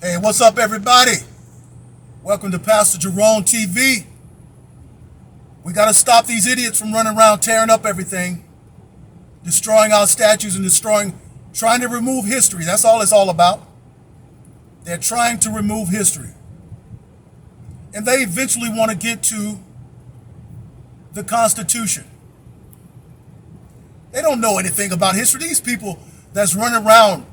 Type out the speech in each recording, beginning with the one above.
Hey, what's up, everybody? Welcome to Pastor Jerone TV. We got to stop these idiots from running around tearing up everything, destroying our statues and trying to remove history. That's all it's all about. They're trying to remove history. And they eventually want to get to the Constitution. They don't know anything about history. These people that's running around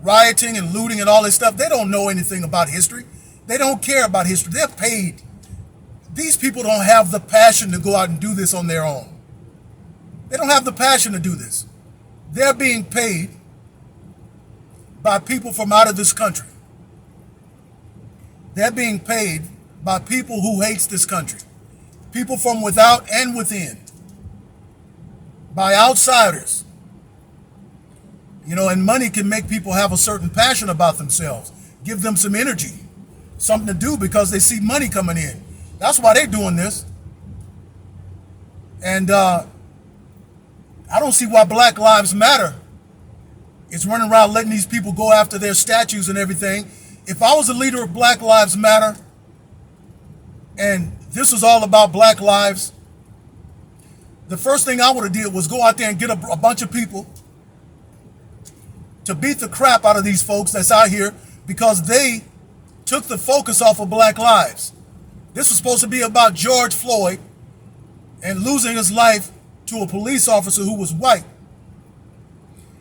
rioting and looting and all this stuff, they don't know anything about history. They don't care about history. They're paid. These people don't have the passion to go out and do this on their own. They don't have the passion to do this. They're being paid by people from out of this country. They're being paid by people who hates this country. People from without and within. By outsiders. And money can make people have a certain passion about themselves, give them some energy, something to do because they see money coming in. That's why they're doing this. And I don't see why Black Lives Matter is running around letting these people go after their statues and everything. If I was a leader of Black Lives Matter and this was all about Black lives, the first thing I would have did was go out there and get a bunch of people to beat the crap out of these folks that's out here because they took the focus off of Black lives. This was supposed to be about George Floyd and losing his life to a police officer who was white.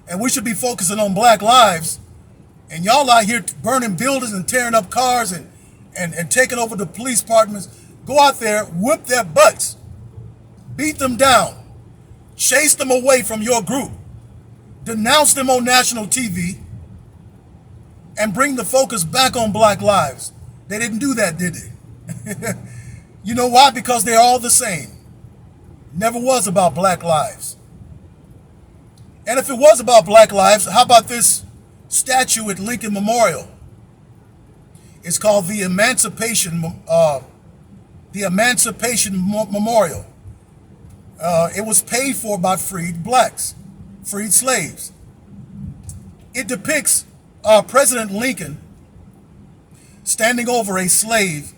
And we should be focusing on Black lives. And y'all out here burning buildings and tearing up cars and taking over the police departments. Go out there, whip their butts, beat them down, chase them away from your group, denounce them on national TV, and bring the focus back on Black lives. They didn't do that, did they? You know why? Because they're all the same. Never was about Black lives. And if it was about Black lives, how about this statue at Lincoln Memorial? It's called the Emancipation Memorial. It was paid for by freed blacks, freed slaves. It depicts President Lincoln standing over a slave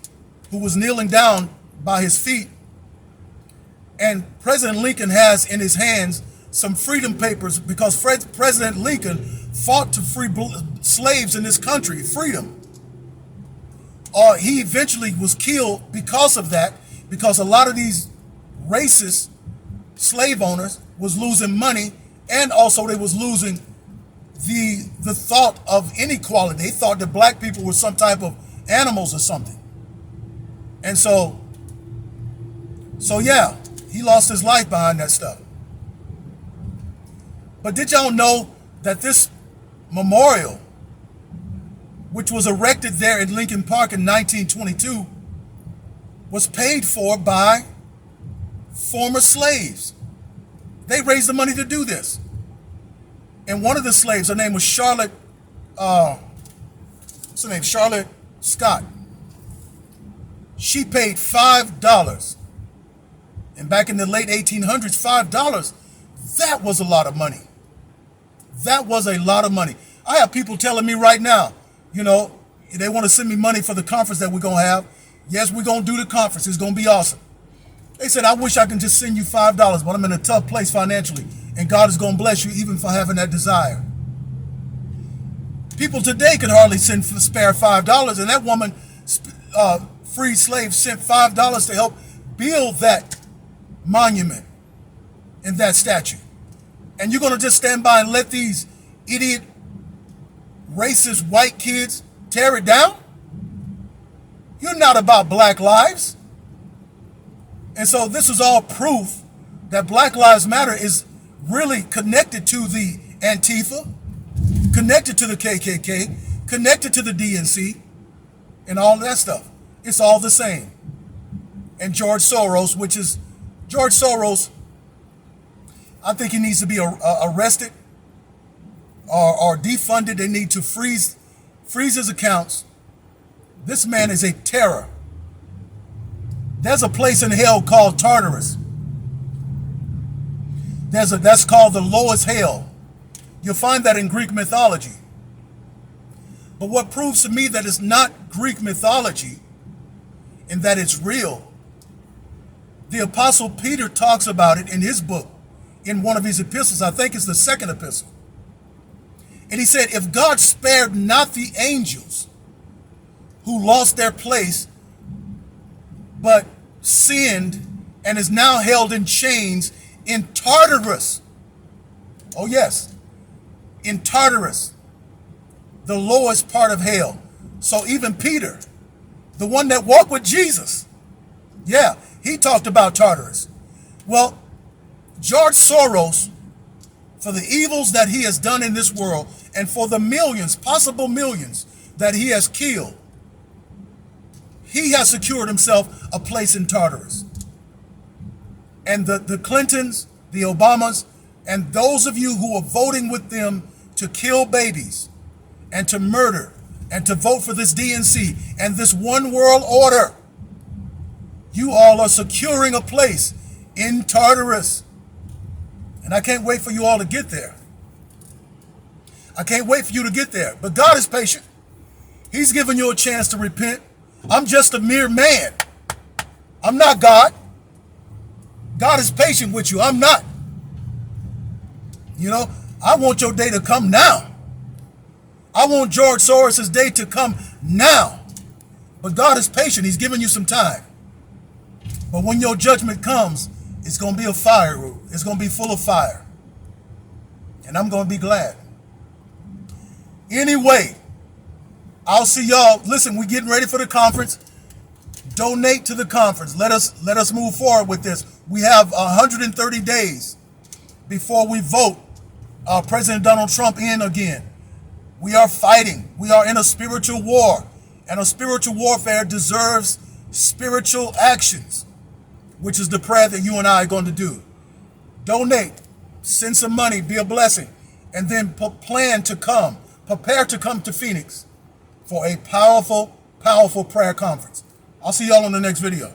who was kneeling down by his feet. And President Lincoln has in his hands some freedom papers because President Lincoln fought to free slaves in this country, freedom. He eventually was killed because of that, because a lot of these racist slave owners was losing money, and also they was losing the thought of inequality. They thought that black people were some type of animals or something. And so yeah, he lost his life behind that stuff. But did y'all know that this memorial, which was erected there in Lincoln Park in 1922, was paid for by former slaves? They raised the money to do this. And one of the slaves, her name was Charlotte Scott. She paid $5. And back in the late 1800s, $5, that was a lot of money. That was a lot of money. I have people telling me right now, they want to send me money for the conference that we're going to have. Yes, we're going to do the conference. It's going to be awesome. They said, I wish I could just send you $5, but I'm in a tough place financially. And God is going to bless you even for having that desire. People today can hardly spare $5. And that woman, freed slave, sent $5 to help build that monument and that statue. And you're going to just stand by and let these idiot, racist white kids tear it down? You're not about Black lives. And so this is all proof that Black Lives Matter is really connected to the Antifa, connected to the KKK, connected to the DNC, and all that stuff. It's all the same. And George Soros, I think he needs to be arrested or defunded. They need to freeze his accounts. This man is a terror. There's a place in hell called Tartarus. That's called the lowest hell. You'll find that in Greek mythology. But what proves to me that it's not Greek mythology and that it's real, the Apostle Peter talks about it in his book, in one of his epistles. I think it's the second epistle. And he said, if God spared not the angels who lost their place, but sinned and is now held in chains in Tartarus. Oh yes, in Tartarus, the lowest part of hell. So even Peter, the one that walked with Jesus, yeah, he talked about Tartarus. Well, George Soros, for the evils that he has done in this world and for the millions, possible millions, that he has killed, he has secured himself a place in Tartarus. And the Clintons, the Obamas, and those of you who are voting with them to kill babies and to murder and to vote for this DNC and this one world order, you all are securing a place in Tartarus. And I can't wait for you all to get there. I can't wait for you to get there. But God is patient. He's giving you a chance to repent. I'm just a mere man. I'm not God. God is patient with you. I'm not. You know, I want your day to come now. I want George Soros' day to come now. But God is patient. He's giving you some time. But when your judgment comes, it's going to be a fire. It's going to be full of fire. And I'm going to be glad. Anyway, I'll see y'all. Listen, we're getting ready for the conference. Donate to the conference. Let us move forward with this. We have 130 days before we vote President Donald Trump in again. We are fighting. We are in a spiritual war. And a spiritual warfare deserves spiritual actions, which is the prayer that you and I are going to do. Donate. Send some money. Be a blessing. And then plan to come. Prepare to come to Phoenix for a powerful, powerful prayer conference. I'll see y'all in the next video.